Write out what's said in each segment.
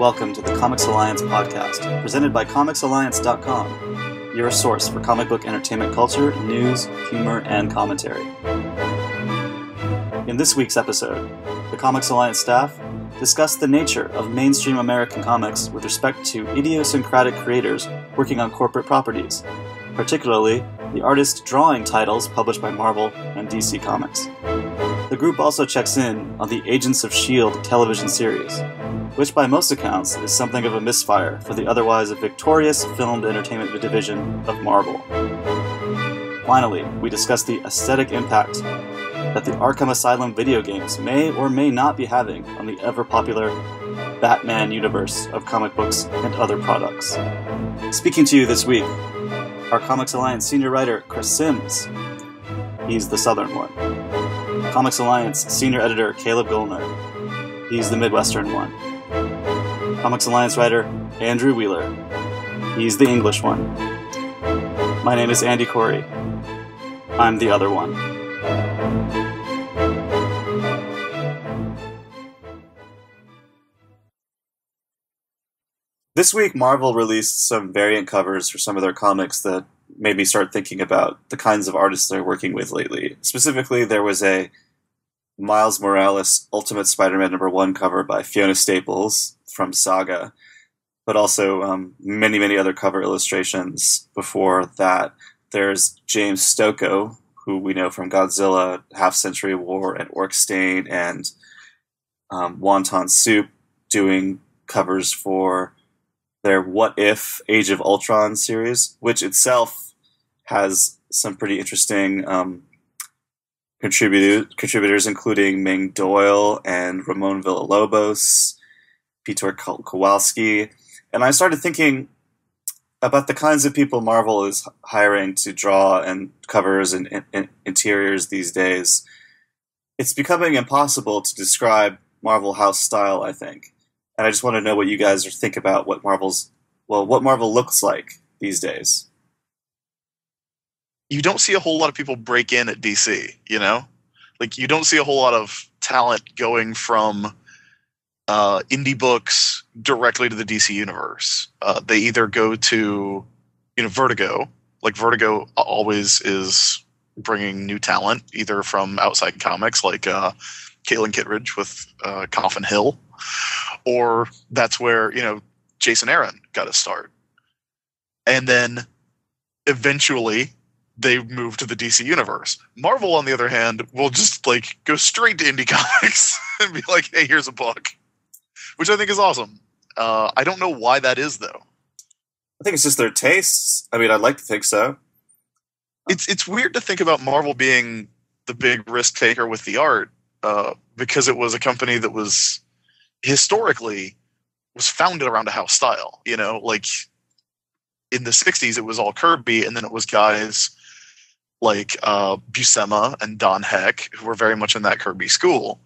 welcome to the Comics Alliance podcast, presented by ComicsAlliance.com, your source for comic book entertainment culture, news, humor, and commentary. In this week's episode, the Comics Alliance staff discuss the nature of mainstream American comics with respect to idiosyncratic creators working on corporate properties, particularly the artist drawing titles published by Marvel and DC Comics. The group also checks in on the Agents of S.H.I.E.L.D. television series, which by most accounts is something of a misfire for the otherwise victorious filmed entertainment division of Marvel. Finally, we discuss the aesthetic impact that the Arkham Asylum video games may or may not be having on the ever-popular Batman universe of comic books and other products. Speaking to you this week, our Comics Alliance senior writer, Chris Sims. He's the southern one. Comics Alliance senior editor, Caleb Gollner. He's the Midwestern one. Comics Alliance writer, Andrew Wheeler. He's the English one. My name is Andy Corey. I'm the other one. This week, Marvel released some variant covers for some of their comics that made me start thinking about the kinds of artists they're working with lately. Specifically, there was a Miles Morales Ultimate Spider-Man #1 cover by Fiona Staples from Saga, but also many, many other cover illustrations before that. There's James Stokoe, who we know from Godzilla, Half Century War, and Orc Stain, and Wonton Soup, doing covers for their What If Age of Ultron series, which itself has some pretty interesting contributors, including Ming Doyle and Ramon Villalobos, Peter Kowalski. And I started thinking about the kinds of people Marvel is hiring to draw and covers and interiors these days. It's becoming impossible to describe Marvel house style, I think. And I just want to know what you guys think about what Marvel looks like these days. You don't see a whole lot of people break in at DC, you know? Like, you don't see a whole lot of talent going from indie books directly to the DC universe. They either go to, Vertigo. Like, Vertigo always is bringing new talent, either from outside comics, like Caitlin Kittredge with Coffin Hill, or that's where, Jason Aaron got a start. And then eventually they move to the DC universe. Marvel, on the other hand, will just go straight to indie comics and be like, hey, here's a book, which I think is awesome. I don't know why that is, though. I think it's just their tastes. I mean, I'd like to think so. It's weird to think about Marvel being the big risk taker with the art, because it was a company that was historically was founded around a house style. Like in the 60s, it was all Kirby, and then it was guys like Buscema and Don Heck, who were very much in that Kirby school.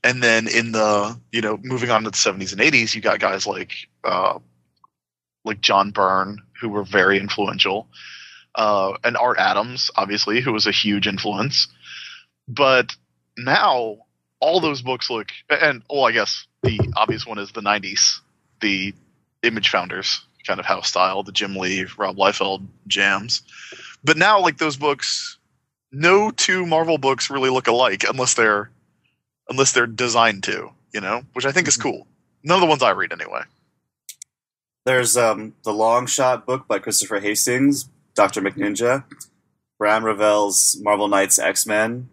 And then in the, moving on to the 70s and 80s, you got guys like John Byrne, who were very influential, and Art Adams, obviously, who was a huge influence. But now all those books look, and I guess the obvious one is the 90s, the Image Founders kind of house style, the Jim Lee, Rob Liefeld jams. But now, those books, no two Marvel books really look alike unless they're designed to, which I think is cool. None of the ones I read, anyway. There's the Long Shot book by Christopher Hastings, Dr. McNinja, Bram Ravel's Marvel Knights X-Men,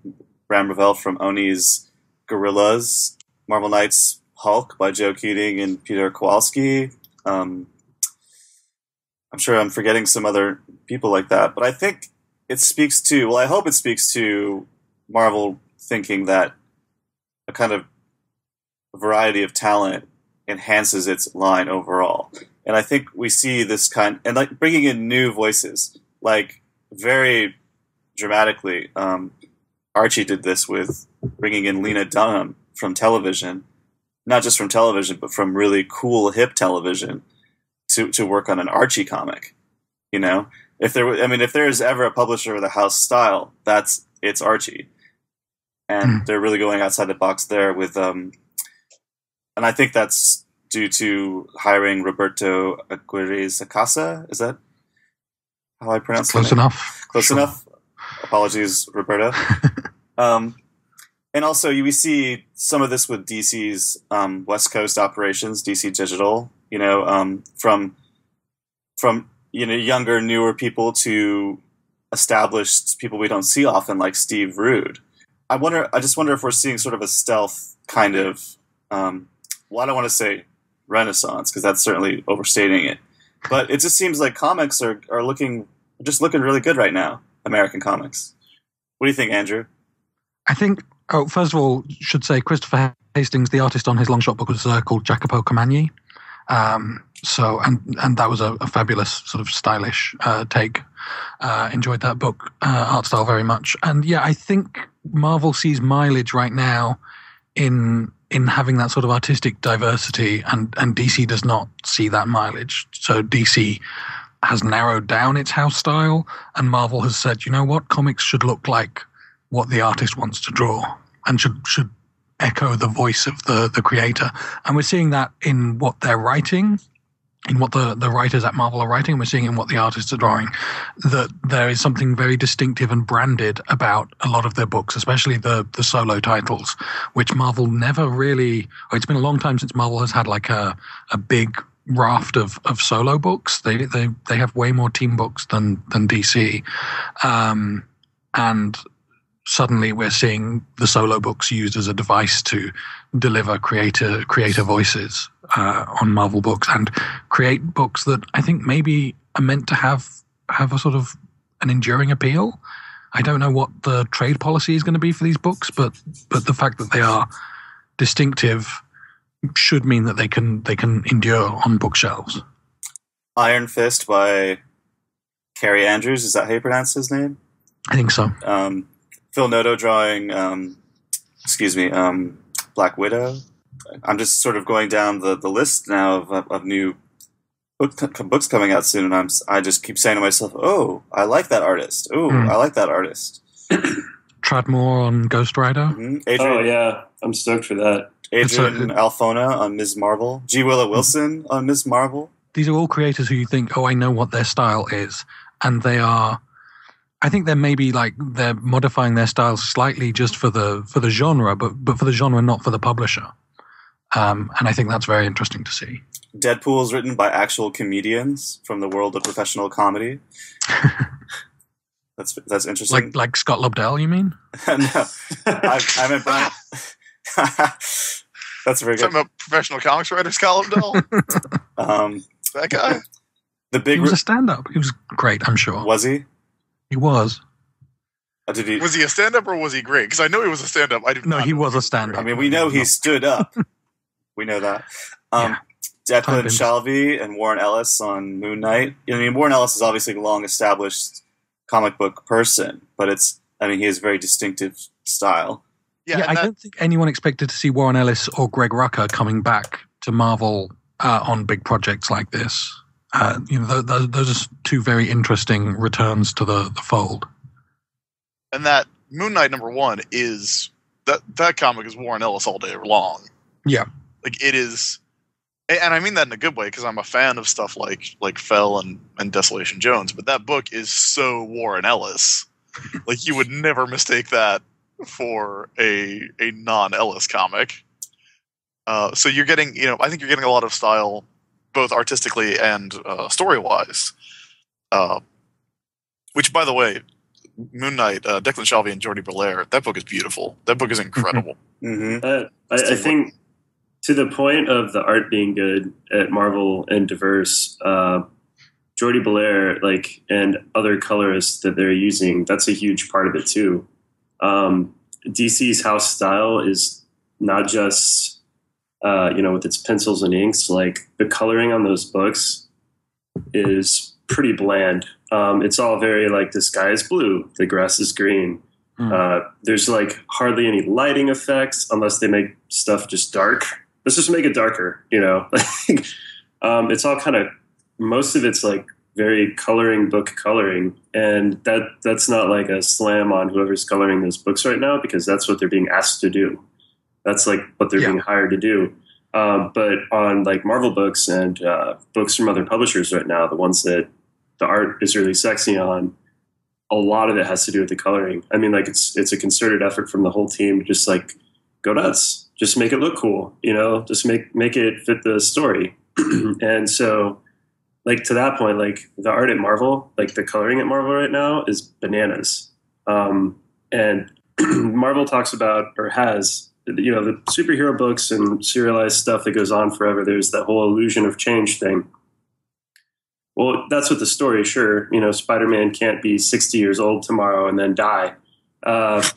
Bram Ravel from Oni's Gorillas, Marvel Knights Hulk by Joe Keating and Peter Kowalski. I'm sure I'm forgetting some other people like that, but I think it speaks to, I hope it speaks to Marvel thinking that a kind of variety of talent enhances its line overall. And I think we see this kind, and bringing in new voices, very dramatically. Archie did this with bringing in Lena Dunham from television, not just from television, but from really cool, hip television to work on an Archie comic. If there is ever a publisher with a house style, it's Archie. And they're really going outside the box there with, and I think that's due to hiring Roberto Aguirre-Sacasa. Is that how I pronounce it? Close enough. Close enough. Apologies, Roberto. And also, we see some of this with DC's West Coast operations, DC Digital. From younger, newer people to established people we don't see often, like Steve Rude. I just wonder if we're seeing sort of a stealth kind of. Well, I don't want to say renaissance because that's certainly overstating it, but it just seems like comics are looking really good right now. American comics. What do you think, Andrew? I think. Oh, first of all, should say Christopher Hastings, the artist on his long shot book, was called Jacopo Camagni. So that was a fabulous sort of stylish take. Enjoyed that book art style very much. And yeah, I think Marvel sees mileage right now in having that sort of artistic diversity, and DC does not see that mileage. So DC has narrowed down its house style, and Marvel has said, you know what, comics should look like what the artist wants to draw and should echo the voice of the creator. And we're seeing that in what they're writing, in what the writers at Marvel are writing. We're seeing in what the artists are drawing, that there is something very distinctive and branded about a lot of their books, especially the solo titles, which Marvel never really, it's been a long time since Marvel has had like a big raft of solo books. They have way more team books than DC. And suddenly we're seeing the solo books used as a device to deliver creator voices on Marvel books and create books that I think maybe are meant to have a sort of an enduring appeal. I don't know what the trade policy is going to be for these books, but the fact that they are distinctive should mean that they can endure on bookshelves. Iron Fist by Cary Andrews, is that how you pronounce his name? I think so. Phil Noto drawing, Black Widow. I'm just sort of going down the list now of new books coming out soon, and I just keep saying to myself, "Oh, I like that artist. Oh, I like that artist." Tradmore on Ghost Rider. Mm-hmm. I'm stoked for that. Adrian Alfona on Ms. Marvel. G. Willow Wilson on Ms. Marvel. These are all creators who you think, oh, I know what their style is, and they are. I think they're maybe they're modifying their styles slightly just for the genre, but for the genre, not for the publisher. And I think that's very interesting to see. Deadpool is written by actual comedians from the world of professional comedy. That's interesting. Like Scott Lobdell, you mean? No, I meant Brian. That's very good. Talking about professional comics writer Scott Lobdell. That guy. He was a stand-up. He was great, I'm sure. Was he? He was. Was he a stand-up or was he great? Because I know he was a stand-up. He was a stand-up. I mean, we know he stood up. We know that. Declan Shalvey and Warren Ellis on Moon Knight. I mean, Warren Ellis is obviously a long-established comic book person, but he has a very distinctive style. Yeah, I don't think anyone expected to see Warren Ellis or Greg Rucka coming back to Marvel on big projects like this. Those are two very interesting returns to the fold. And that Moon Knight #1 is that comic is Warren Ellis all day long. Yeah, it is, and I mean that in a good way because I'm a fan of stuff like Fell and Desolation Jones. But that book is so Warren Ellis, you would never mistake that for a non-Ellis comic. So you're getting, I think you're getting a lot of style, both artistically and story-wise. Which, by the way, Moon Knight, Declan Shalvey and Jordi Belair, that book is beautiful. That book is incredible. Mm-hmm. I think to the point of the art being good at Marvel and diverse, Jordi Belair, and other colorists that they're using, that's a huge part of it too. DC's house style is not just, with its pencils and inks. The coloring on those books is pretty bland. It's all very the sky is blue, the grass is green. There's hardly any lighting effects unless they make stuff just dark. Let's just make it darker, it's all kind of, most of it's very book coloring, and that's not a slam on whoever's coloring those books right now, because that's what they're being asked to do. That's what they're being hired to do. But on like Marvel books and books from other publishers right now, the ones that the art is really sexy on, a lot of it has to do with the coloring. I mean, like it's a concerted effort from the whole team to just like go nuts, just make it look cool, you know, just make it fit the story. And so, like to that point, like the art at Marvel, like the coloring at Marvel right now is bananas. And Marvel talks about, or has, you know, the superhero books and serialized stuff that goes on forever. There's that whole illusion of change thing. Well, that's what the story, sure. You know, Spider-Man can't be 60 years old tomorrow and then die of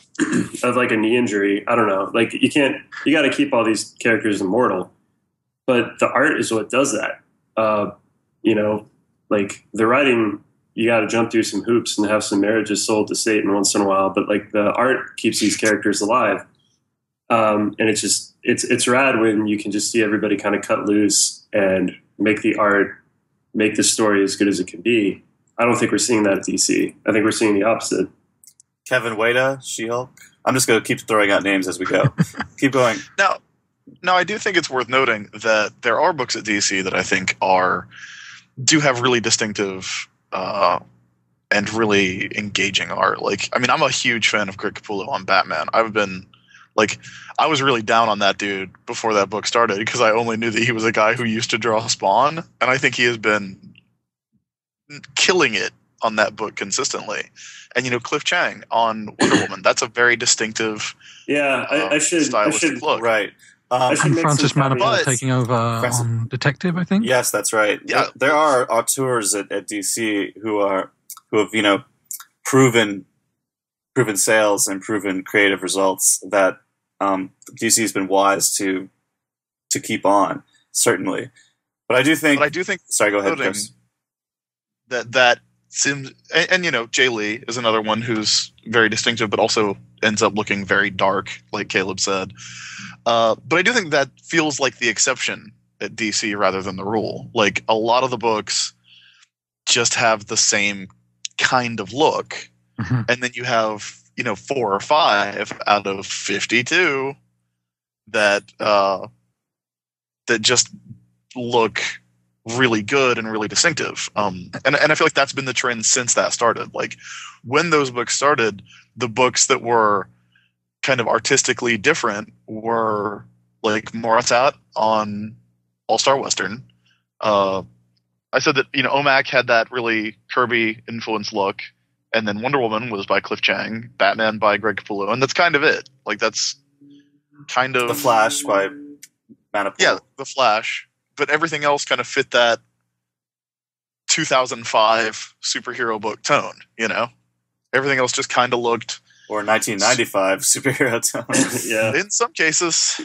like a knee injury. I don't know. Like you got to keep all these characters immortal. But the art is what does that. You know, like the writing, you got to jump through some hoops and have some marriages sold to Satan once in a while. But like the art keeps these characters alive. And it's just, it's rad when you can just see everybody kind of cut loose and make the art, make the story as good as it can be. I don't think we're seeing that at DC. I think we're seeing the opposite. Kevin Wada, She-Hulk. I'm just going to keep throwing out names as we go. Keep going. Now, I do think it's worth noting that there are books at DC that I think do have really distinctive and really engaging art. Like, I mean, I'm a huge fan of Greg Capullo on Batman. I was really down on that dude before that book started because I only knew that he was a guy who used to draw Spawn, and I think he has been killing it on that book consistently. And, you know, Cliff Chiang on Wonder Woman, that's a very distinctive stylistic look. Right. And Francis Manapul taking over on Detective, I think. Yes, that's right. Yeah. There are auteurs at DC who have, you know, proven sales and proven creative results that DC has been wise to keep on, certainly. But I do think. Sorry, go ahead, Chris. That Sims and you know, Jay Lee is another one who's very distinctive, but also ends up looking very dark, like Caleb said. But I do think that feels like the exception at DC rather than the rule. Like a lot of the books just have the same kind of look, and then you have, you know, 4 or 5 out of 52 that just look really good and really distinctive. And I feel like that's been the trend since that started. Like when those books started, the books that were kind of artistically different were like Moratat on All-Star Western. I said that, you know, OMAC had that really Kirby influenced look, and then Wonder Woman was by Cliff Chiang, Batman by Greg Capullo, and that's kind of it. Like that's kind of The Flash by Manapul. Yeah, The Flash. But everything else kind of fit that 2005 superhero book tone, you know? Everything else just kind of looked... Or 1995 superhero tone. Yeah. In some cases.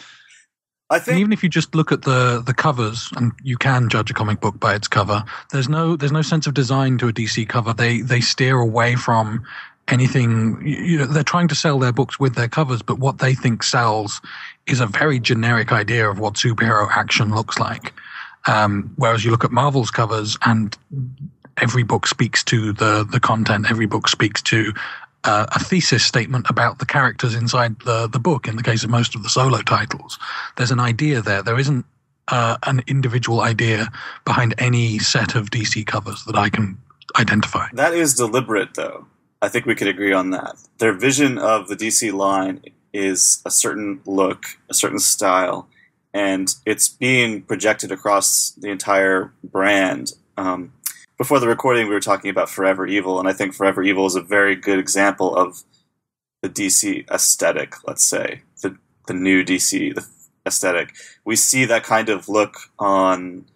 I think... And even if you just look at the covers, and you can judge a comic book by its cover, there's no sense of design to a DC cover. They steer away from anything. You know, they're trying to sell their books with their covers, but what they think sells is a very generic idea of what superhero action looks like. Whereas you look at Marvel's covers, and every book speaks to the content. Every book speaks to a thesis statement about the characters inside the book. In the case of most of the solo titles, there's an idea there. There isn't an individual idea behind any set of DC covers that I can identify. That is deliberate, though. I think we could agree on that. Their vision of the DC line is a certain look, a certain style, and it's being projected across the entire brand. Before the recording, we were talking about Forever Evil, and I think Forever Evil is a very good example of the DC aesthetic, let's say, the new DC aesthetic. We see that kind of look on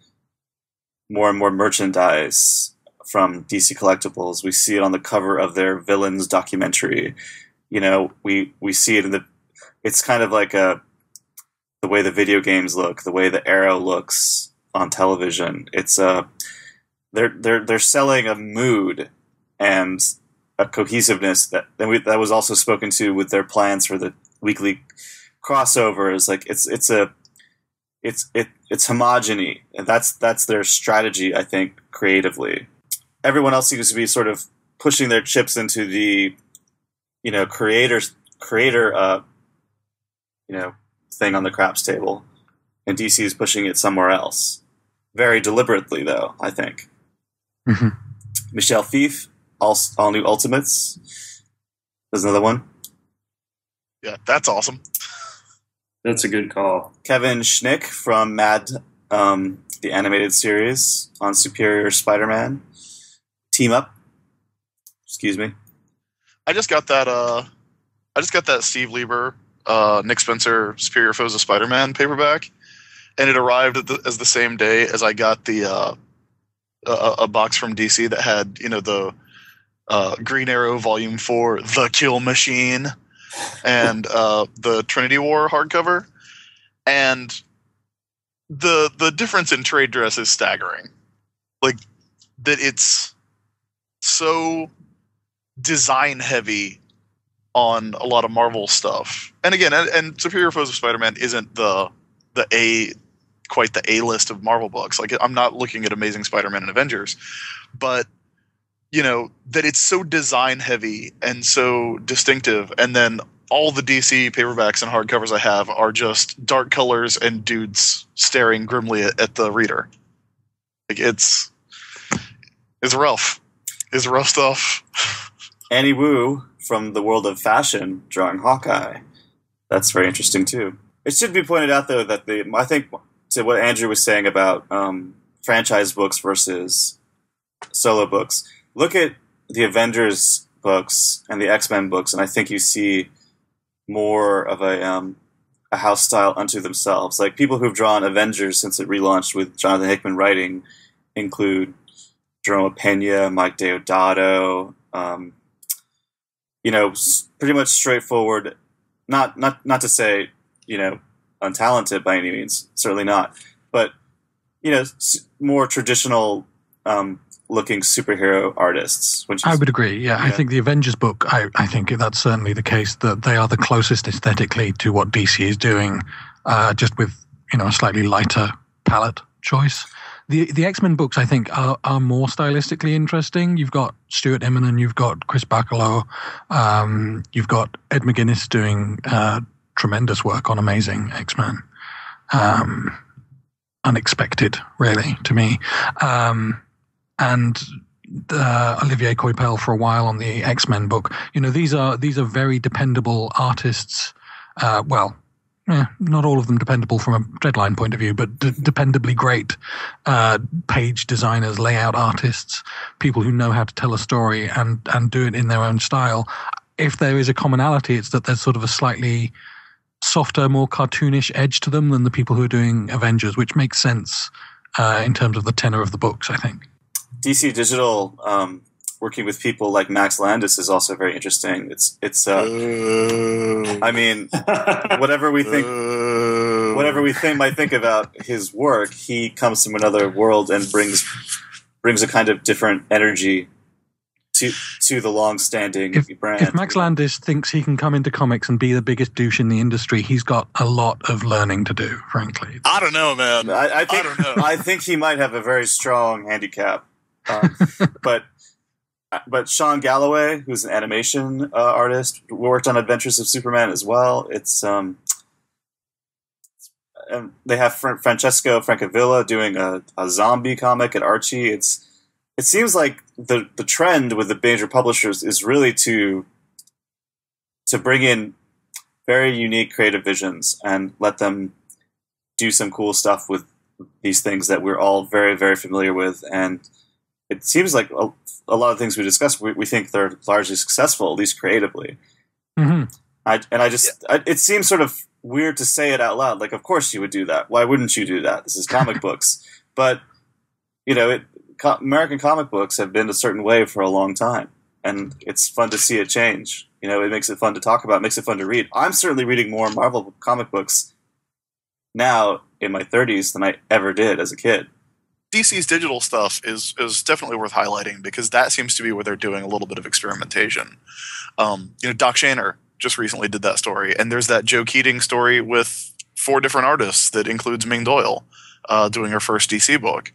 more and more merchandise from DC Collectibles. We see it on the cover of their Villains documentary. You know, we see it in it's kind of like the way the video games look, the way the Arrow looks on television. It's they're selling a mood and a cohesiveness that was also spoken to with their plans for the weekly crossovers. Like it's homogeny, and that's their strategy, I think, creatively. Everyone else seems to be sort of pushing their chips into the, you know, creator thing on the craps table. and DC is pushing it somewhere else. Very deliberately, though, I think. Mm-hmm. Michelle Pfeiffer, all new Ultimates. There's another one. Yeah, that's awesome. That's a good call. Kevin Schnick from Mad, the animated series on Superior Spider-Man. Team Up. Excuse me. I just got that Steve Lieber, Nick Spencer, Superior Foes of Spider-Man paperback, and it arrived as the same day as I got the a box from DC that had the Green Arrow Volume 4, The Kill Machine, and the Trinity War hardcover, and the difference in trade dress is staggering. Like that, it's so design heavy on a lot of Marvel stuff, and again, and Superior Foes of Spider-Man isn't quite the A-list of Marvel books. Like, I'm not looking at Amazing Spider-Man and Avengers, but that it's so design heavy and so distinctive, and then all the DC paperbacks and hardcovers I have are just dark colors and dudes staring grimly at the reader. Like, it's rough. It's rough stuff. Annie Wu from the world of fashion drawing Hawkeye. That's very interesting too. It should be pointed out though that I think to what Andrew was saying about franchise books versus solo books. Look at the Avengers books and the X-Men books, and I think you see more of a house style unto themselves. Like, people who've drawn Avengers since it relaunched with Jonathan Hickman writing include Jerome Pena, Mike Deodato, pretty much straightforward. Not to say untalented by any means, certainly not. But more traditional looking superhero artists. I would agree. Yeah, I think the Avengers book. I think that's certainly the case, that they are the closest aesthetically to what DC is doing, just with a slightly lighter palette choice. The X-Men books, I think, are more stylistically interesting. You've got Stuart Immonen, you've got Chris Bachalo, you've got Ed McGuinness doing tremendous work on Amazing X-Men. Unexpected, really, to me. And Olivier Coipel for a while on the X-Men book. These are very dependable artists. Not all of them dependable from a Deadline point of view, but dependably great page designers, layout artists, people who know how to tell a story and do it in their own style. If there is a commonality, it's that there's sort of a slightly softer, more cartoonish edge to them than the people who are doing Avengers, which makes sense in terms of the tenor of the books, I think. DC Digital working with people like Max Landis is also very interesting. I mean, whatever we might think about his work, he comes from another world and brings a kind of different energy to the long-standing brand. If Max Landis thinks he can come into comics and be the biggest douche in the industry, he's got a lot of learning to do, frankly. I don't know, man. I don't know. I think he might have a very strong handicap. But Sean Galloway, who's an animation artist, worked on Adventures of Superman as well. It's and they have Francesco Francavilla doing a zombie comic at Archie. It seems like the trend with the major publishers is really to bring in very unique creative visions and let them do some cool stuff with these things that we're all very, very familiar with. And it seems like a lot of things we discuss, we think they're largely successful, at least creatively. Mm-hmm. It seems sort of weird to say it out loud. Like, of course you would do that. Why wouldn't you do that? This is comic books. But, American comic books have been a certain way for a long time. And it's fun to see it change. It makes it fun to talk about, makes it fun to read. I'm certainly reading more Marvel comic books now in my 30s than I ever did as a kid. DC's digital stuff is definitely worth highlighting because that seems to be where they're doing a little bit of experimentation. Doc Shaner just recently did that story, and there's that Joe Keating story with 4 different artists that includes Ming Doyle doing her first DC book.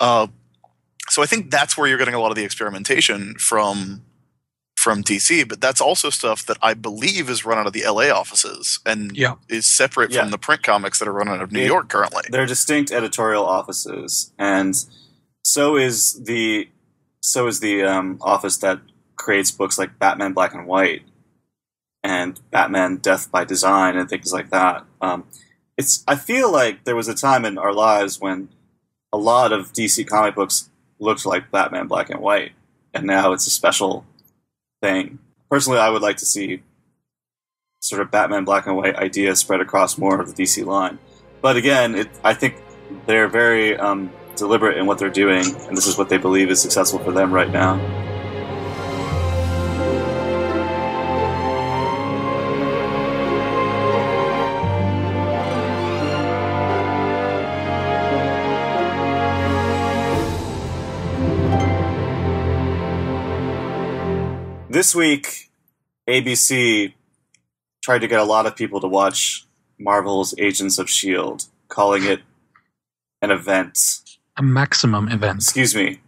So I think that's where you're getting a lot of the experimentation from from DC, but that's also stuff that I believe is run out of the LA offices and is separate from the print comics that are run out of New York currently. They're distinct editorial offices, and so is the office that creates books like Batman Black and White and Batman Death by Design and things like that. I feel like there was a time in our lives when a lot of DC comic books looked like Batman Black and White, and now it's a special thing. Personally, I would like to see sort of Batman Black and White ideas spread across more of the DC line. But again, I think they're very deliberate in what they're doing, and this is what they believe is successful for them right now. This week, ABC tried to get a lot of people to watch Marvel's Agents of S.H.I.E.L.D., calling it an event. A maximum event. Excuse me.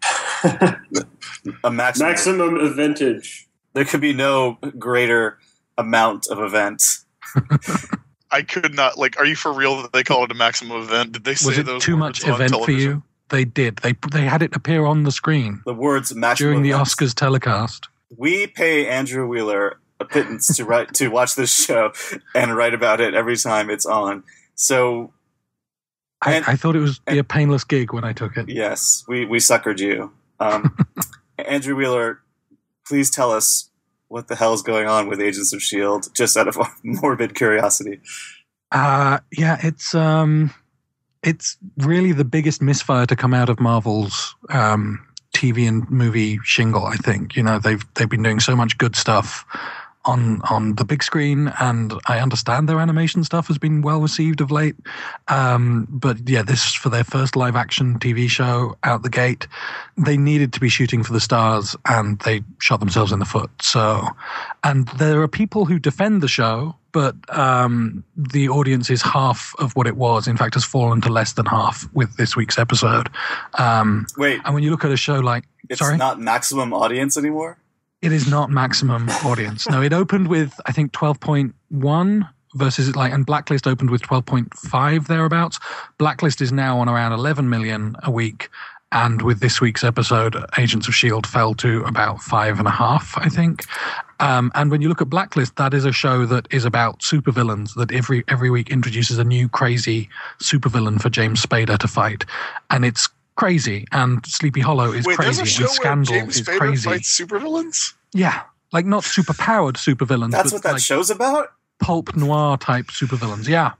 A maximum. Maximum eventage. There could be no greater amount of event. I could not, are you for real that they call it a maximum event? Did they say Was it those too words much event television? for you? They did. They had it appear on the screen. The words maximum during the events. Oscars telecast. We pay Andrew Wheeler a pittance to watch this show and write about it every time it's on. So I thought it would be a painless gig when I took it. Yes, we suckered you. Andrew Wheeler, please tell us what the hell is going on with Agents of S.H.I.E.L.D., just out of morbid curiosity. It's really the biggest misfire to come out of Marvel's TV and movie shingle, I think. They've been doing so much good stuff on the big screen, and I understand their animation stuff has been well received of late. But yeah, this is for their first live action TV show out the gate. They needed to be shooting for the stars, and they shot themselves in the foot. And there are people who defend the show, but the audience is half of what it was. In fact, has fallen to less than half with this week's episode. Wait. And when you look at a show like... It's not maximum audience anymore? It is not maximum audience. No, it opened with, I think, 12.1 versus and Blacklist opened with 12.5 thereabouts. Blacklist is now on around 11 million a week. And with this week's episode, Agents of S.H.I.E.L.D. fell to about 5.5, I think. And when you look at Blacklist, that is a show that is about supervillains, that every week introduces a new crazy supervillain for James Spader to fight. And it's crazy, and Sleepy Hollow is crazy, and Scandal James is Spader crazy. Fights supervillains? Yeah, not super-powered supervillains. That's what that show's about? Pulp noir type supervillains, yeah.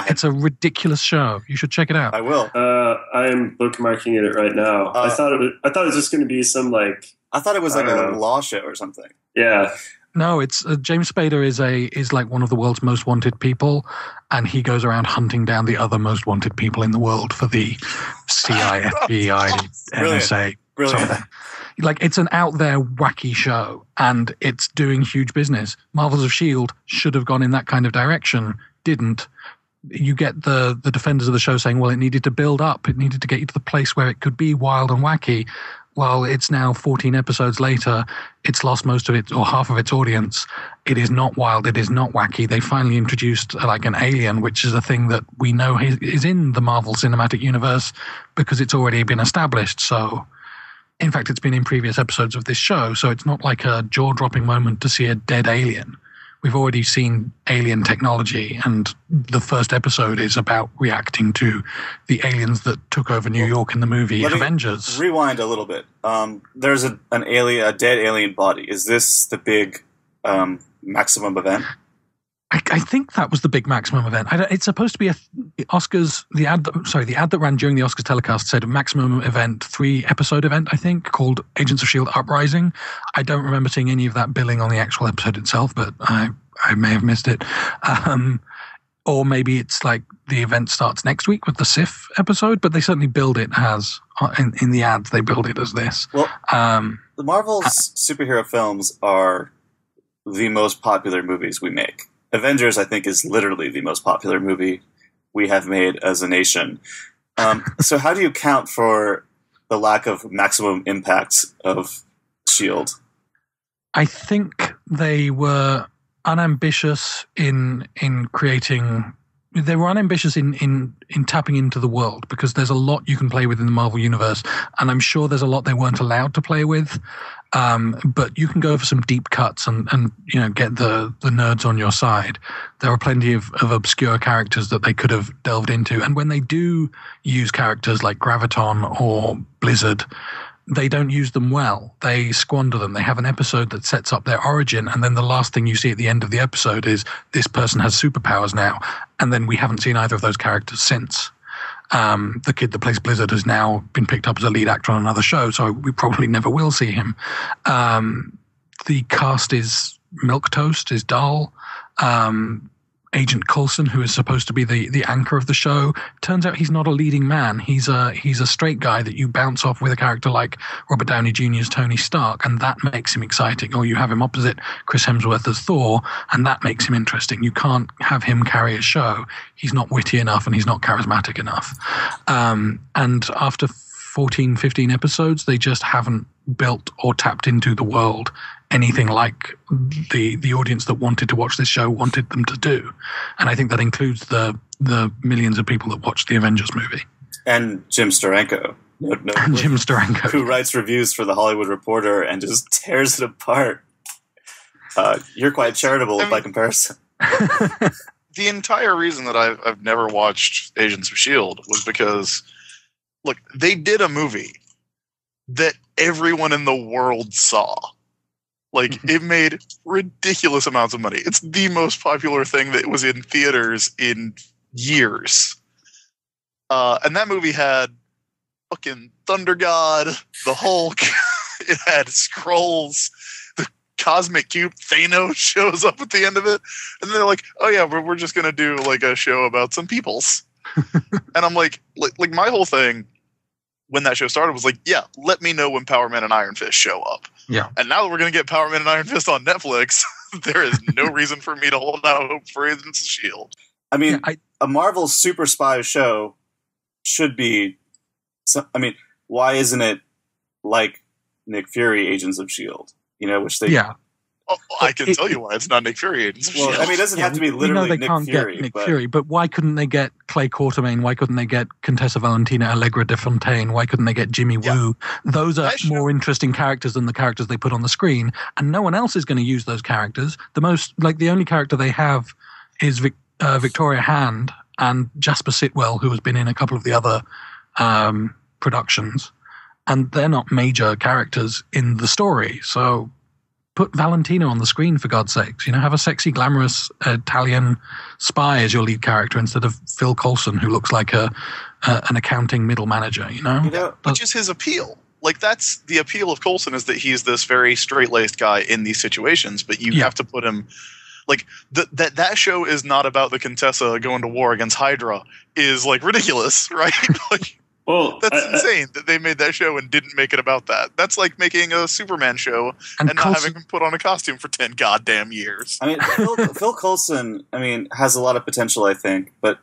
It's a ridiculous show. You should check it out. I will. I'm bookmarking it right now. I thought it was just going to be some I thought it was a law show or something. Yeah. No, it's James Spader is like one of the world's most wanted people, and he goes around hunting down the other most wanted people in the world for the CIA, FBI, NSA. Brilliant. It's an out there wacky show, and it's doing huge business. Marvels of S.H.I.E.L.D. should have gone in that kind of direction, didn't. You get the defenders of the show saying, well, it needed to build up. It needed to get you to the place where it could be wild and wacky. Well, it's now 14 episodes later. It's lost most of it or half of its audience. It is not wild. It is not wacky. They finally introduced an alien, which is a thing that we know is in the Marvel Cinematic Universe because it's already been established. So, in fact, it's been in previous episodes of this show. So it's not like a jaw-dropping moment to see a dead alien. We've already seen alien technology, and the first episode is about reacting to the aliens that took over New York in the movie Avengers. Rewind a little bit. There's a dead alien body. Is this the big maximum event? I think that was the big maximum event. It's supposed to be Oscars. The ad that ran during the Oscars telecast said a maximum event, 3-episode event, I think, called Agents of S.H.I.E.L.D. Uprising. I don't remember seeing any of that billing on the actual episode itself, but I may have missed it. Or maybe it's the event starts next week with the Sif episode, but they certainly billed it as in the ads. They billed it as this. Well, the Marvel's superhero films are the most popular movies we make. Avengers, I think, is literally the most popular movie we have made as a nation. So how do you count for the lack of maximum impact of S.H.I.E.L.D.? I think they were unambitious in creating. They were unambitious in tapping into the world, because there's a lot you can play with in the Marvel Universe, and I'm sure there's a lot they weren't allowed to play with. But you can go for some deep cuts and get the nerds on your side. There are plenty of obscure characters that they could have delved into, and when they do use characters like Graviton or Blizzard, they don't use them well. They squander them. They have an episode that sets up their origin, and then the last thing you see at the end of the episode is this person has superpowers now, and then we haven't seen either of those characters since. The kid that plays Blizzard has now been picked up as a lead actor on another show, so we probably never will see him. The cast is milquetoast, is dull. Agent Coulson, who is supposed to be the anchor of the show, turns out he's not a leading man. He's a straight guy that you bounce off with a character like Robert Downey Jr.'s Tony Stark, and that makes him exciting. Or you have him opposite Chris Hemsworth as Thor, and that makes him interesting. You can't have him carry a show. He's not witty enough, and he's not charismatic enough. And after 14, 15 episodes, they just haven't built or tapped into the world anything like the audience that wanted to watch this show wanted them to do. And I think that includes the millions of people that watched the Avengers movie. And Jim Steranko. Jim Steranko. Who writes reviews for The Hollywood Reporter and just tears it apart. You're quite charitable by comparison. The entire reason that I've never watched Agents of S.H.I.E.L.D. was because, look, they did a movie that everyone in the world saw. Like, it made ridiculous amounts of money. It's the most popular thing that was in theaters in years. And that movie had fucking Thunder God, the Hulk, it had Skrulls, the Cosmic Cube, Thanos shows up at the end of it. And they're like, oh yeah, we're just going to do like a show about some peoples. And I'm like my whole thing when that show started was like, yeah, let me know when Power Man and Iron Fist show up. Yeah. And now that we're going to get Power Man and Iron Fist on Netflix, there is no reason for me to hold out hope for Agents of S.H.I.E.L.D. I mean, a Marvel super spy show should be... why isn't it like Nick Fury, Agents of S.H.I.E.L.D.? Which they... Yeah. Oh, I can tell you why it's not Nick Fury, Agents of S.H.I.E.L.D. Well, it doesn't have to be literally Nick Fury. Nick Fury, but why couldn't they get Clay Quartermain? Why couldn't they get Contessa Valentina Allegra de Fontaine? Why couldn't they get Jimmy Woo? Those are more interesting characters than the characters they put on the screen, and no one else is going to use those characters. The only character they have is Victoria Hand and Jasper Sitwell, who has been in a couple of the other productions, and they're not major characters in the story. So put Valentina on the screen, for God's sakes. Have a sexy, glamorous Italian spy as your lead character instead of Phil Coulson, who looks like an accounting middle manager. Which is his appeal. Like, that's the appeal of Coulson, is that he's this very straight-laced guy in these situations, but you have to put him... Like, that show is not about the Contessa going to war against Hydra is, like, ridiculous, right? Like, well, that's insane that they made that show and didn't make it about that. That's like making a Superman show and not having him put on a costume for 10 goddamn years. I mean, Phil Coulson, has a lot of potential, I think, but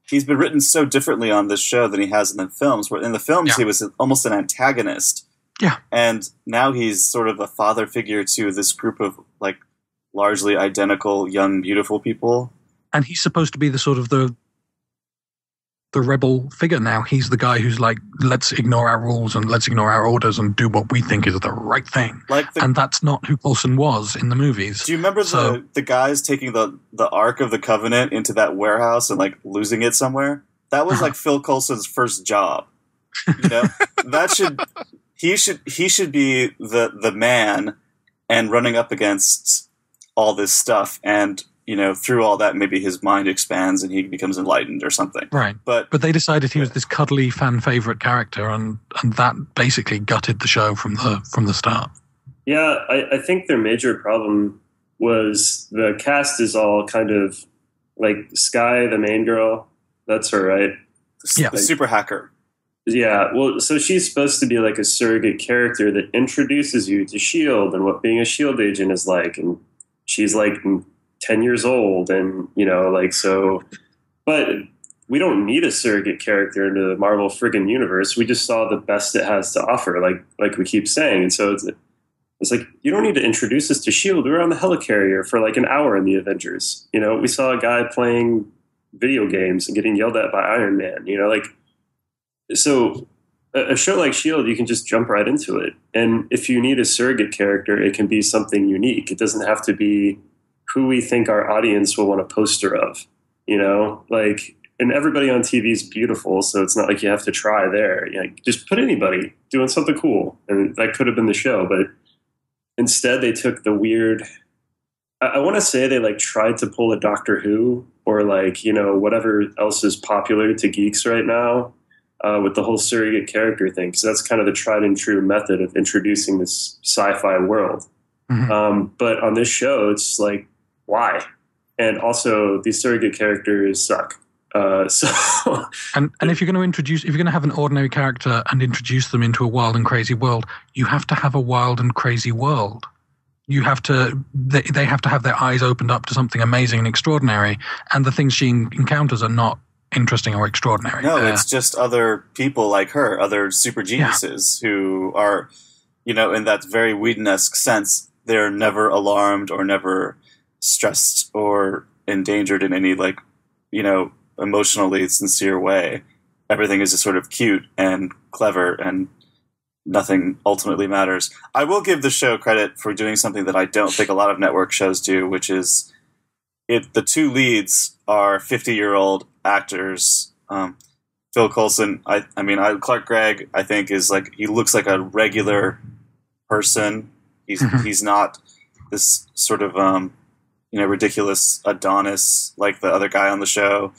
he's been written so differently on this show than he has in the films. Where in the films, he was almost an antagonist. Yeah. And now he's sort of a father figure to this group of, like, largely identical, young, beautiful people. And he's supposed to be the sort of the rebel figure now. He's the guy who's like, let's ignore our rules and let's ignore our orders and do what we think is the right thing. And that's not who Coulson was in the movies. Do you remember the guys taking the Ark of the Covenant into that warehouse and like losing it somewhere? That was like Phil Coulson's first job. He should be the man and running up against all this stuff, and through all that, maybe his mind expands and he becomes enlightened or something. Right. But they decided he was this cuddly fan favorite character, and that basically gutted the show from the start. Yeah, I think their major problem was the cast is all kind of like Skye, the main girl. That's her, right? Yeah, the super hacker. Yeah, well, so she's supposed to be like a surrogate character that introduces you to S.H.I.E.L.D. and what being a S.H.I.E.L.D. agent is like, and she's like 10 years old, and so, but we don't need a surrogate character into the Marvel friggin' universe. We just saw the best it has to offer, like we keep saying. And so It's like, you don't need to introduce us to S.H.I.E.L.D. We were on the helicarrier for like an hour in the Avengers. You know, we saw a guy playing video games and getting yelled at by Iron Man, you know, like, so a show like S.H.I.E.L.D., you can just jump right into it. And if you need a surrogate character, it can be something unique. It doesn't have to be who we think our audience will want a poster of, you know, like, and everybody on TV is beautiful. So it's not like you have to try there. You know, just put anybody doing something cool. And that could have been the show, but instead, they took the weird. I want to say they like tried to pull a Doctor Who or like, you know, whatever else is popular to geeks right now with the whole surrogate character thing. So that's kind of the tried and true method of introducing this sci-fi world. Mm-hmm. But on this show, it's like, why? And also, these surrogate characters suck. And if you're going to have an ordinary character and introduce them into a wild and crazy world, you have to have a wild and crazy world. You have to, they have to have their eyes opened up to something amazing and extraordinary, and the things she encounters are not interesting or extraordinary. No, it's just other people like her, other super geniuses who are, you know, in that very Whedon-esque sense, they're never alarmed or never stressed or endangered in any, like, you know, emotionally sincere way. Everything is just sort of cute and clever, and nothing ultimately matters. I will give the show credit for doing something that I don't think a lot of network shows do, which is the two leads are 50-year-old actors. Phil Coulson, Clark Gregg, I think, is like, he looks like a regular person. He's not this sort of you know, ridiculous Adonis like the other guy on the show.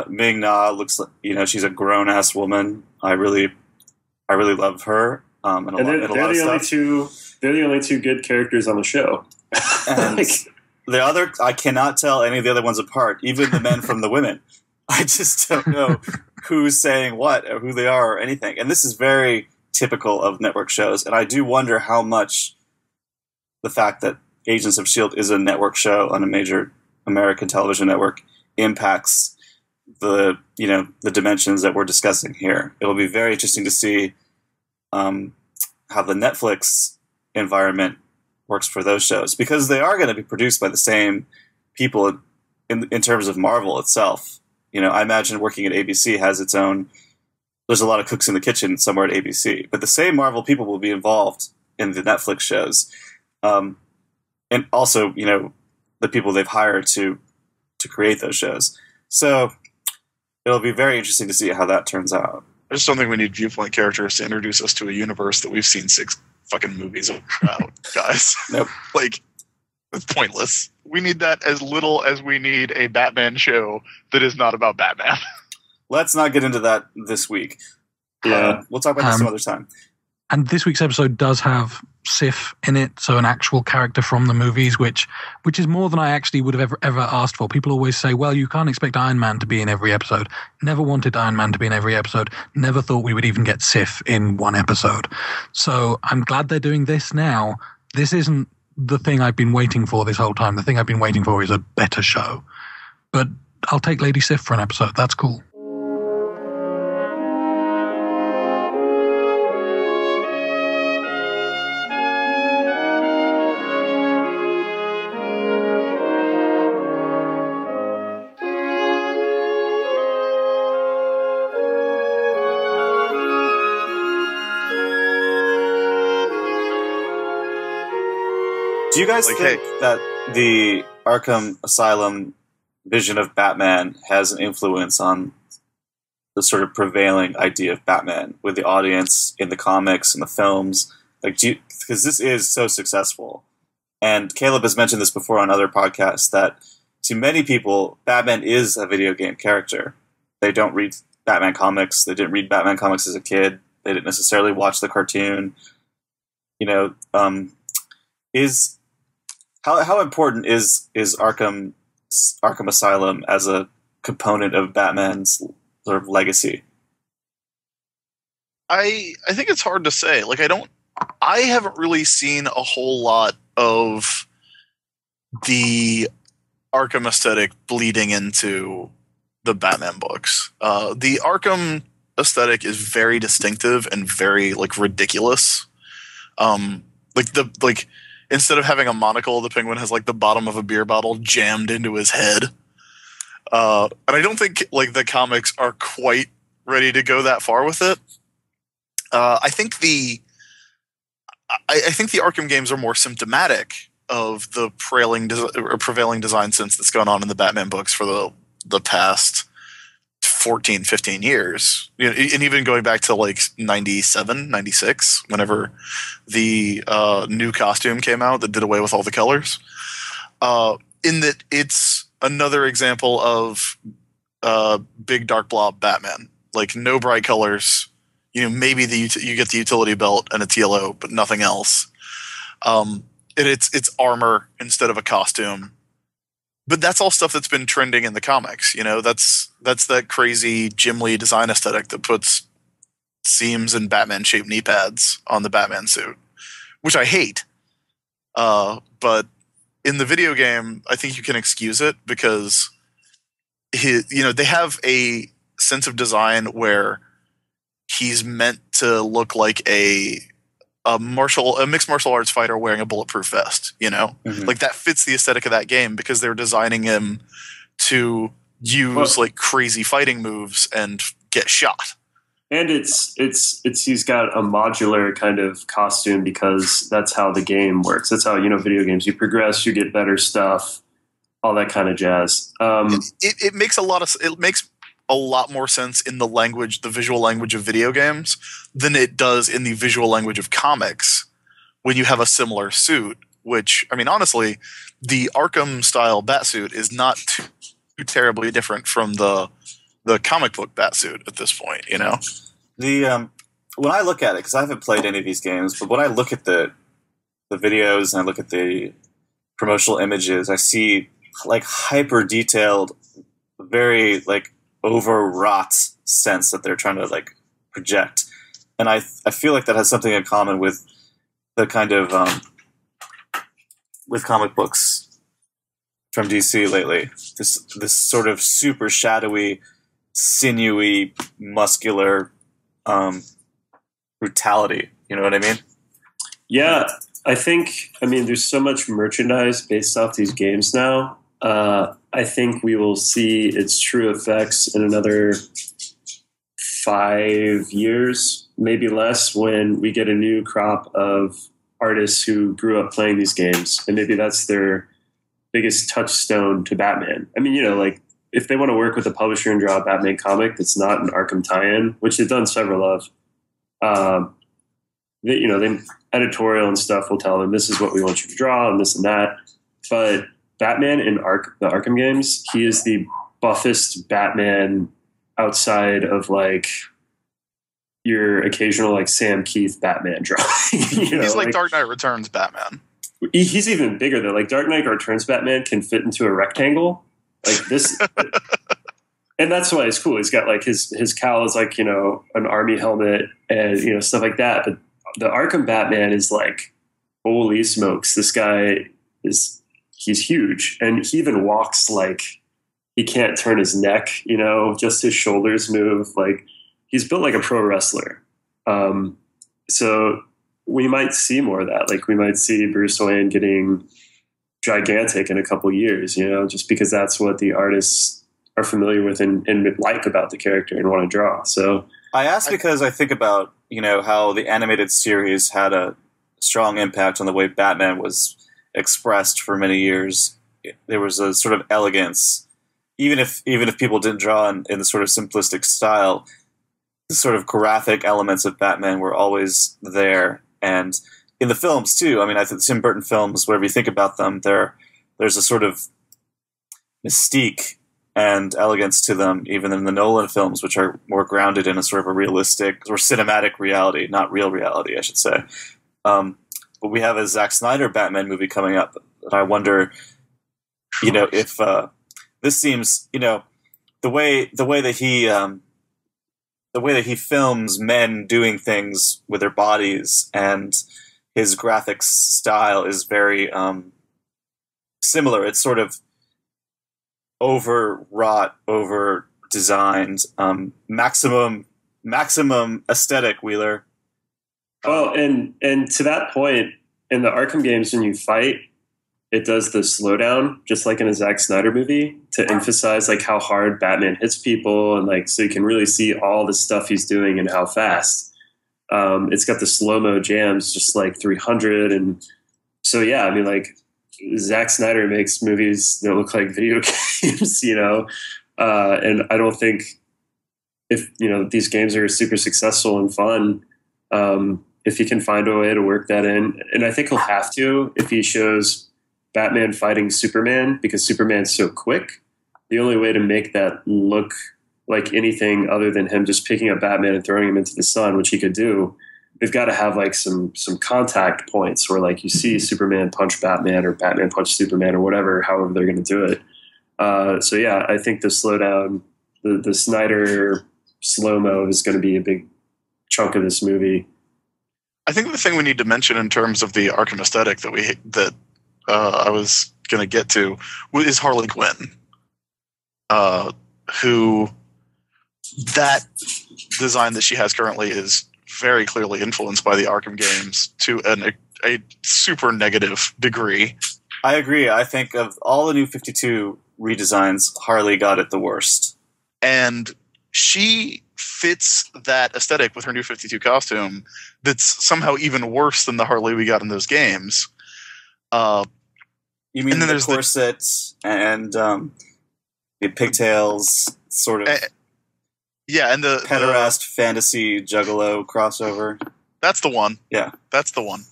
Ming Na looks like, you know, she's a grown ass woman. I really love her. And they're the only two good characters on the show. And the other, I cannot tell any of the other ones apart. Even the men from the women, I just don't know who's saying what or who they are or anything. And this is very typical of network shows. And I do wonder how much the fact that Agents of S.H.I.E.L.D. is a network show on a major American television network impacts the dimensions that we're discussing here. It'll be very interesting to see how the Netflix environment works for those shows, because they are going to be produced by the same people in terms of Marvel itself. You know, I imagine working at ABC has its own. There's a lot of cooks in the kitchen somewhere at ABC, but the same Marvel people will be involved in the Netflix shows, and also, you know, the people they've hired to create those shows. So it'll be very interesting to see how that turns out. I just don't think we need viewpoint characters to introduce us to a universe that we've seen 6 fucking movies about, guys. Nope. Like, it's pointless. We need that as little as we need a Batman show that is not about Batman. Let's not get into that this week. Yeah. We'll talk about this some other time. And this week's episode does have Sif in it, so an actual character from the movies, which is more than I actually would have ever asked for. People always say, well, you can't expect Iron Man to be in every episode. Never wanted Iron Man to be in every episode. Never thought we would even get Sif in one episode. So I'm glad they're doing this now. This isn't the thing I've been waiting for this whole time. The thing I've been waiting for is a better show. But I'll take Lady Sif for an episode. That's cool. Do you guys think that the Arkham Asylum vision of Batman has an influence on the sort of prevailing idea of Batman with the audience in the comics and the films? Like, because this is so successful, and Caleb has mentioned this before on other podcasts, that to many people, Batman is a video game character. They don't read Batman comics. They didn't read Batman comics as a kid. They didn't necessarily watch the cartoon. You know, How important is Arkham Asylum as a component of Batman's sort of legacy? I think it's hard to say. Like, I haven't really seen a whole lot of the Arkham aesthetic bleeding into the Batman books. The Arkham aesthetic is very distinctive and very, like, ridiculous. Like instead of having a monocle, the Penguin has like the bottom of a beer bottle jammed into his head. And I don't think like the comics are quite ready to go that far with it. I think the Arkham games are more symptomatic of the prevailing design sense that's gone on in the Batman books for the past 14, 15 years. You know, and even going back to like 97, 96, whenever the new costume came out that did away with all the colors. In that it's another example of big dark blob Batman. Like no bright colors. You know, maybe you get the utility belt and it's yellow, but nothing else. It's armor instead of a costume. But that's all stuff that's been trending in the comics. You know, that's that crazy Jim Lee design aesthetic that puts seams and Batman-shaped knee pads on the Batman suit, which I hate. But in the video game, I think you can excuse it because they have a sense of design where he's meant to look like a mixed martial arts fighter wearing a bulletproof vest, you know? Mm-hmm. Like that fits the aesthetic of that game because they're designing him to use like crazy fighting moves and get shot. And it's he's got a modular kind of costume because that's how the game works. That's how, video games, you progress, you get better stuff, all that kind of jazz. It makes a lot more sense in the visual language of video games than it does in the visual language of comics when you have a similar suit, which, I mean, honestly, the Arkham style Batsuit is not too terribly different from the comic book Batsuit at this point, you know? When I look at it, because I haven't played any of these games, but when I look at the videos and I look at the promotional images, I see like hyper detailed, very like overwrought sense that they're trying to like project, and I feel like that has something in common with the kind of with comic books from DC lately. This sort of super shadowy, sinewy, muscular brutality. You know what I mean? Yeah, I mean, there's so much merchandise based off these games now. I think we will see its true effects in another 5 years, maybe less, when we get a new crop of artists who grew up playing these games. And maybe that's their biggest touchstone to Batman. I mean, like if they want to work with a publisher and draw a Batman comic that's not an Arkham tie-in, which they've done several of, they editorial and stuff will tell them this is what we want you to draw and this and that. But Batman in the Arkham games, he is the buffest Batman outside of like your occasional like Sam Keith Batman drawing. He's like Dark Knight Returns Batman. He's even bigger though. Like Dark Knight Returns Batman can fit into a rectangle like this. And that's why it's cool. He's got like his cowl is like, an army helmet and, stuff like that. But the Arkham Batman is like, holy smokes, this guy he's huge. And he even walks like he can't turn his neck, just his shoulders move. Like he's built like a pro wrestler. So we might see more of that. Like we might see Bruce Wayne getting gigantic in a couple years, just because that's what the artists are familiar with and like about the character and want to draw. So I ask because I think about, how the animated series had a strong impact on the way Batman was expressed for many years. There was a sort of elegance, even if people didn't draw in the sort of simplistic style, the sort of graphic elements of Batman were always there. And in the films too, I mean, I think the Tim Burton films, whatever you think about them, there's a sort of mystique and elegance to them, even in the Nolan films, which are more grounded in a sort of a realistic or cinematic reality, not real reality, I should say. But we have a Zack Snyder Batman movie coming up, and I wonder, if this seems, the way that he films men doing things with their bodies, and his graphics style is very similar. It's sort of overwrought, over designed, maximum aesthetic, Wheeler. Well, and to that point, in the Arkham games, when you fight, it does the slowdown, just like in a Zack Snyder movie, to emphasize like how hard Batman hits people, and like so you can really see all the stuff he's doing and how fast. It's got the slow-mo jams, just like 300, and so yeah, I mean, like Zack Snyder makes movies that look like video games, you know, and I don't think if these games are super successful and fun, if he can find a way to work that in, and I think he'll have to if he shows Batman fighting Superman, because Superman's so quick. The only way to make that look like anything other than him just picking up Batman and throwing him into the sun, which he could do, they've got to have like some contact points where like you see Superman punch Batman or Batman punch Superman or whatever, however they're going to do it. So yeah, I think the slowdown, the Snyder slow-mo is going to be a big chunk of this movie. I think the thing we need to mention in terms of the Arkham aesthetic that I was going to get to is Harley Quinn, who that design that she has currently is very clearly influenced by the Arkham games to a super negative degree. I agree. I think of all the New 52 redesigns, Harley got it the worst. And she fits that aesthetic with her New 52 costume that's somehow even worse than the Harley we got in those games. You mean the corset and the pigtails, sort of... yeah, and the pederast fantasy juggalo crossover. That's the one. Yeah. That's the one.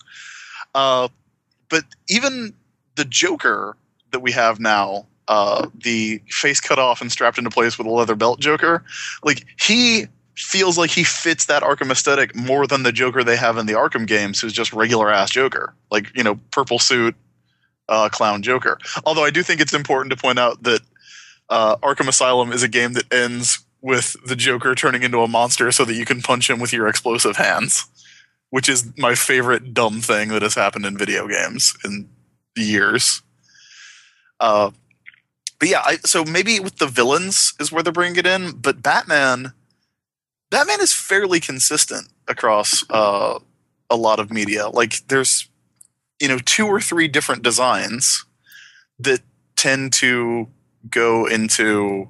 But even the Joker that we have now, the face cut off and strapped into place with a leather belt Joker, like he feels like he fits that Arkham aesthetic more than the Joker they have in the Arkham games, who's just regular ass Joker. Like, purple suit, clown Joker. Although I do think it's important to point out that Arkham Asylum is a game that ends with the Joker turning into a monster so that you can punch him with your explosive hands, which is my favorite dumb thing that has happened in video games in years. But yeah, so maybe with the villains is where they're bringing it in, but Batman is fairly consistent across a lot of media. Like there's 2 or 3 different designs that tend to go into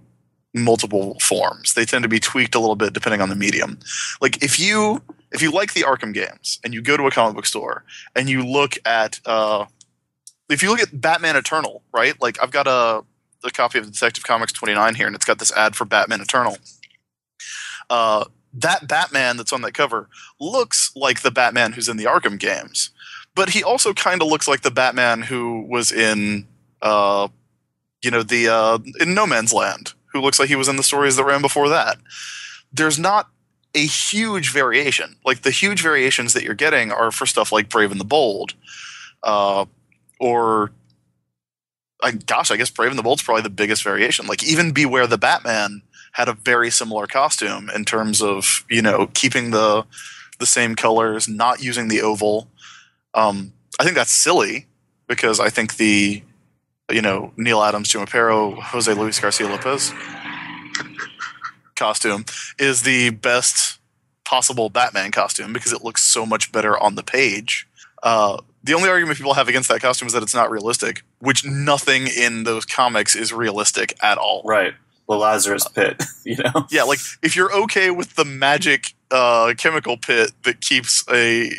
multiple forms. They tend to be tweaked a little bit depending on the medium. Like if you like the Arkham games and you go to a comic book store and you look at if you look at Batman Eternal, right? Like I've got a copy of Detective Comics 29 here, and it's got this ad for Batman Eternal. That Batman that's on that cover looks like the Batman who's in the Arkham games, but he also kind of looks like the Batman who was in in No Man's Land, who looks like he was in the stories that ran before that. There's not a huge variation. Like the huge variations that you're getting are for stuff like Brave and the Bold, or I guess Brave and the Bold's probably the biggest variation. Like even Beware the Batman had a very similar costume in terms of keeping the same colors, not using the oval. I think that's silly because I think the Neil Adams, Jim Aparo, Jose Luis Garcia Lopez costume is the best possible Batman costume because it looks so much better on the page. The only argument people have against that costume is that it's not realistic, which nothing in those comics is realistic at all. Right. The Lazarus pit, Yeah, like if you're okay with the magic chemical pit that keeps a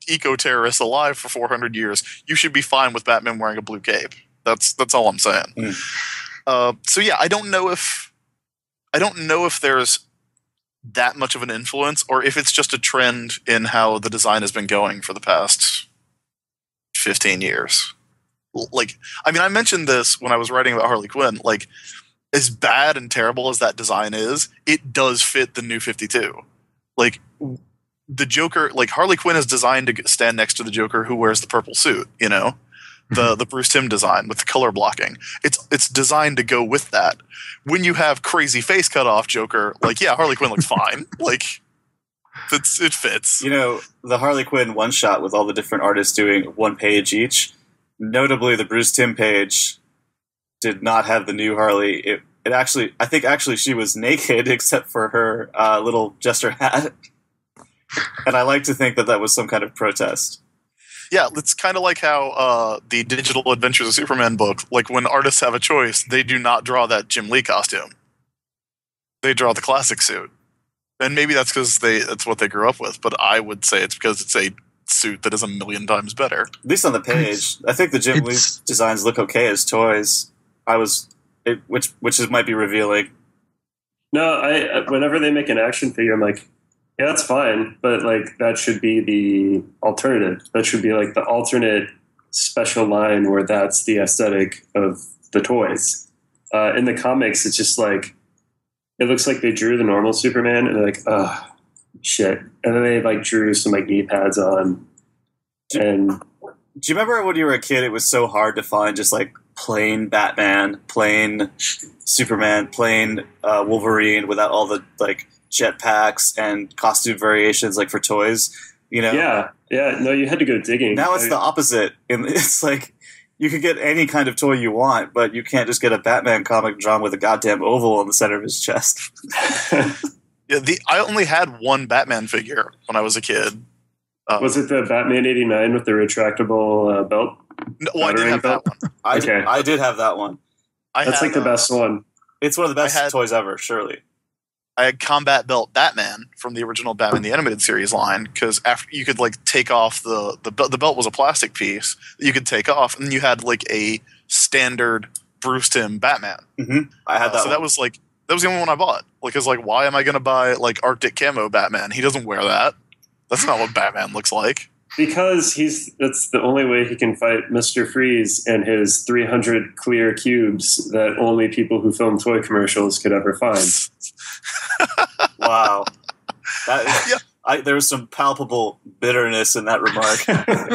eco-terrorist alive for 400 years, you should be fine with Batman wearing a blue cape. That's all I'm saying. So yeah, I don't know if there's that much of an influence, or if it's just a trend in how the design has been going for the past 15 years. Like, I mean, I mentioned this when I was writing about Harley Quinn. Like, as bad and terrible as that design is, it does fit the New 52. Like, the Joker, like Harley Quinn is designed to stand next to the Joker who wears the purple suit, the Bruce Timm design with the color blocking. It's designed to go with that. When you have crazy face cut off Joker, like, yeah, Harley Quinn looks fine. Like, it fits. The Harley Quinn one shot with all the different artists doing one page each. Notably, the Bruce Timm page did not have the new Harley. It actually, I think she was naked except for her little jester hat. And I like to think that was some kind of protest. Yeah, it's kind of like how the Digital Adventures of Superman book, like when artists have a choice, they do not draw that Jim Lee costume. They draw the classic suit. And maybe that's because that's what they grew up with, but I would say it's because it's a suit that is a million times better. At least on the page. I think the Jim Lee designs look okay as toys. Which might be revealing. No, I whenever they make an action figure, I'm like, yeah, that's fine, but like that should be the alternative. That should be like the alternate special line where that's the aesthetic of the toys. In the comics, it's just like it looks like they drew the normal Superman and they're like, oh shit, and then they like drew some like knee pads on. Do you remember when you were a kid? It was so hard to find just like plain Batman, plain Superman, plain Wolverine without all the like jetpacks and costume variations like for toys, you know? Yeah. No, you had to go digging. Now it's the opposite. It's like you could get any kind of toy you want, but you can't just get a Batman comic drawn with a goddamn oval in the center of his chest. Yeah, I only had one Batman figure when I was a kid. Was it the Batman '89 with the retractable belt? No, well, I did have that one. I did have that one. That's like the best one. It's one of the best toys ever, surely. I had Combat Belt Batman from the original Batman the Animated Series line, because after you could like take off the belt was a plastic piece that you could take off, and you had like a standard Bruce Timm Batman. Mm-hmm. I had that. So that was the only one I bought. Like, it's like, why am I going to buy like Arctic camo Batman? He doesn't wear that. That's not what Batman looks like. Because that's the only way he can fight Mr. Freeze and his 300 clear cubes that only people who film toy commercials could ever find. Wow. There was some palpable bitterness in that remark.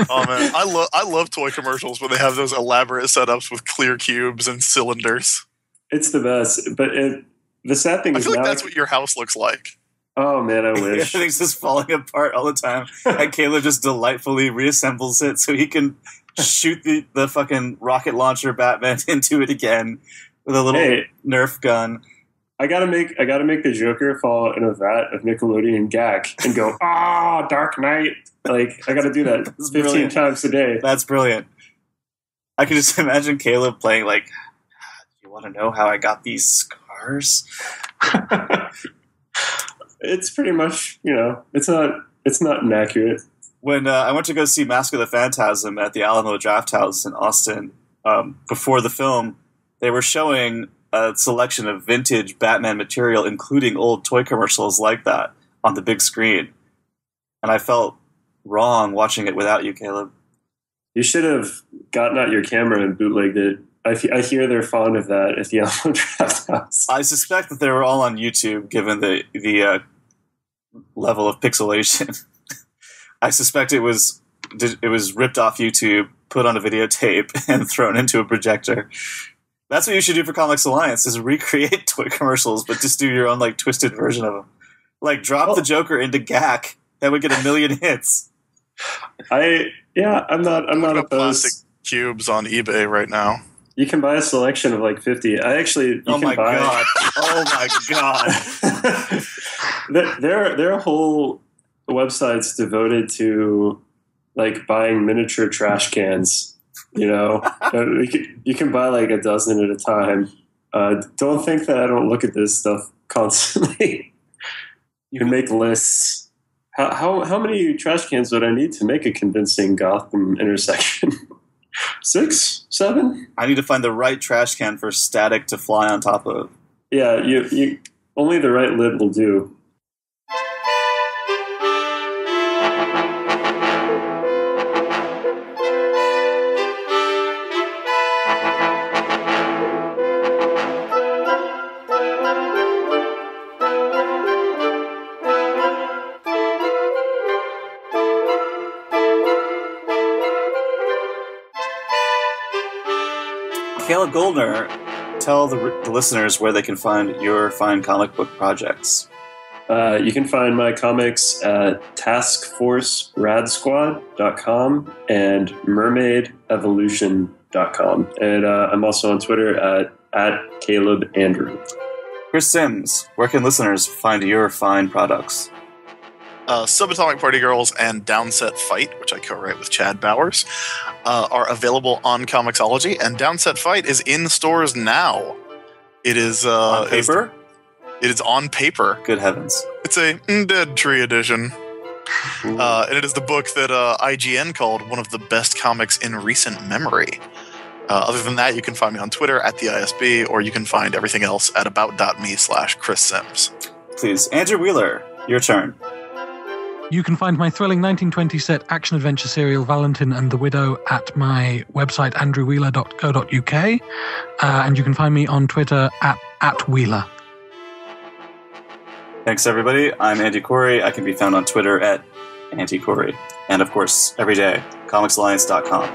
Oh man, I love toy commercials where they have those elaborate setups with clear cubes and cylinders. It's the best. But the sad thing is, I feel like that's what your house looks like. Oh man, I wish. Everything's just falling apart all the time. And Caleb just delightfully reassembles it so he can shoot the fucking rocket launcher Batman into it again with a little Nerf gun. I gotta make the Joker fall in a vat of Nickelodeon gack and go, Dark Knight. Like, I gotta do that 15 times a day. That's brilliant. I can just imagine Caleb playing like, you want to know how I got these scars? It's pretty much, it's not inaccurate. When I went to go see Mask of the Phantasm at the Alamo Draft House in Austin, before the film, they were showing a selection of vintage Batman material, including old toy commercials like that, on the big screen. And I felt wrong watching it without you, Caleb. You should have gotten out your camera and bootlegged it. I hear they're fond of that at the Alamo Draft House. I suspect that they were all on YouTube, given the level of pixelation. I suspect it was ripped off YouTube, put on a videotape, and thrown into a projector. That's what you should do for ComicsAlliance, is recreate toy commercials, but just do your own like twisted version of them. Like drop the Joker into GAC. That would get 1 million hits. I'm not opposed. Plastic cubes on eBay right now. You can buy a selection of like 50. Oh my god! There are whole websites devoted to like buying miniature trash cans. You can buy like a dozen at a time. Don't think that I don't look at this stuff constantly. You can make lists. How many trash cans would I need to make a convincing Gotham intersection? 6, 7? I need to find the right trash can for Static to fly on top of. Yeah, you only the right lid will do. Caleb Goldner, tell the listeners where they can find your fine comic book projects. You can find my comics at taskforceradsquad.com and mermaidevolution.com. And I'm also on Twitter at Caleb Andrew. Chris Sims, where can listeners find your fine products? Subatomic Party Girls and Downset Fight, which I co-write with Chad Bowers, are available on ComicsAlliance, and Downset Fight is in stores now. It is On paper? It is on paper. Good heavens. It's a Dead Tree edition. And it is the book that IGN called one of the best comics in recent memory. Other than that, you can find me on Twitter at the ISB, or you can find everything else at about.me/Chris Sims. Please, Andrew Wheeler, your turn. You can find my thrilling 1920 set action-adventure serial Valentin and the Widow at my website andrewwheeler.co.uk, and you can find me on Twitter at Wheeler. Thanks, everybody. I'm Andy Corey. I can be found on Twitter at Andy Corey. And, of course, every day, ComicsAlliance.com.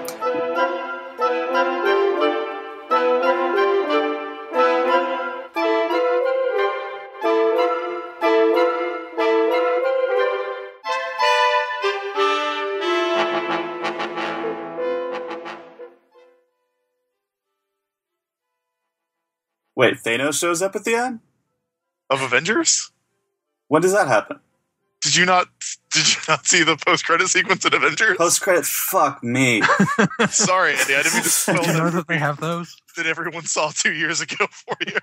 Wait, Thanos shows up at the end? Of Avengers? When does that happen? Did you not see the post-credit sequence in Avengers? Post-credit? Fuck me. Sorry, Andy. I didn't mean to spoil Did you know that they have those? that everyone saw 2 years ago for you.